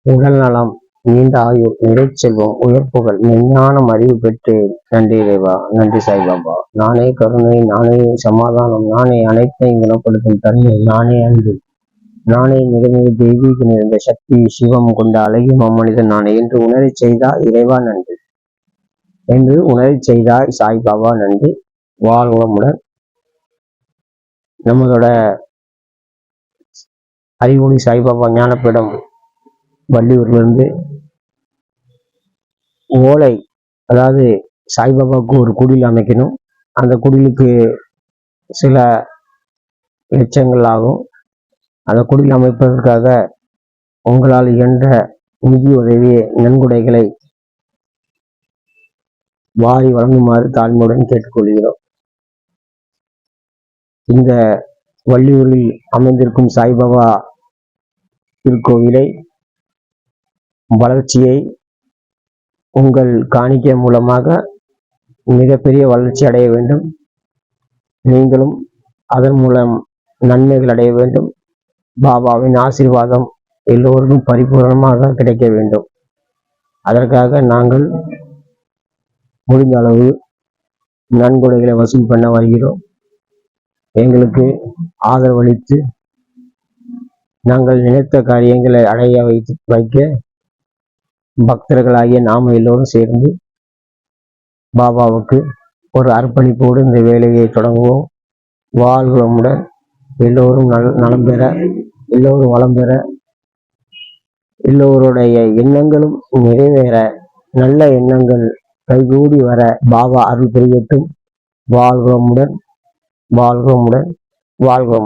உடல் நலம், நீண்ட ஆயுள், நிறைச்செல்வம், உயர்ப்புகள், மெஞ்ஞானம், அறிவு பெற்று நன்றி இறைவா, நன்றி சாய்பாபா. நானே கருணை, நானே சமாதானம், நானே அனைத்தையும் குணப்படுத்தும் தன்மை, நானே அன்பு, நானே மிக மிக தெய்வீக நிறைந்த சக்தி, சிவம் கொண்ட அழகிய மனிதன் நானே என்று உணரச் செய்தாய் இறைவா நன்றி என்று உணரச் செய்தாய் சாய்பாபா நன்றி. வாழ்வளமுடன். நம்மளோட அறிவொளி சாய்பாபா ஞானப்பீடம் வள்ளியூர்லேருந்து ஓலை, அதாவது சாய்பாபாவுக்கு ஒரு குடில் அமைக்கணும். அந்த குடிலுக்கு சில லட்சங்கள் ஆகும். அந்த குடில் அமைப்பதற்காக உங்களால் இயன்ற நிதி உதவிய நன்கொடைகளை வாரி வழங்குமாறு தாழ்மையுடன் கேட்டுக்கொள்கிறோம். இந்த வள்ளியூரில் அமைந்திருக்கும் சாய்பாபா திருக்கோவிலை வளர்ச்சியை உங்கள் காணிக்கை மூலமாக மிகப்பெரிய வளர்ச்சி அடைய வேண்டும். நீங்களும் அதன் மூலம் நன்மைகள் அடைய வேண்டும். பாபாவின் ஆசீர்வாதம் எல்லோருக்கும் பரிபூர்ணமாக கிடைக்க வேண்டும். அதற்காக நாங்கள் முடிந்த அளவு நன்கொடைகளை வசூல் பண்ண வருகிறோம். எங்களுக்கு ஆதரவளித்து நாங்கள் நினைத்த காரியங்களை அடைய வைக்க பக்தர்களாகிய நாம் எல்லோரும் சேர்ந்து பாபாவுக்கு ஒரு அர்ப்பணிப்போடு இந்த வேலையை தொடங்குவோம். வாழ்வளமுடன். எல்லோரும் நலம் பெற, எல்லோரும் வளம் பெற, எல்லோருடைய எண்ணங்களும் நிறைவேற, நல்ல எண்ணங்கள் கைகூடி வர பாபா அருள் புரியட்டும். வாழ்வளமுடன், வாழ்வளமுடன், வாழ்வளம்.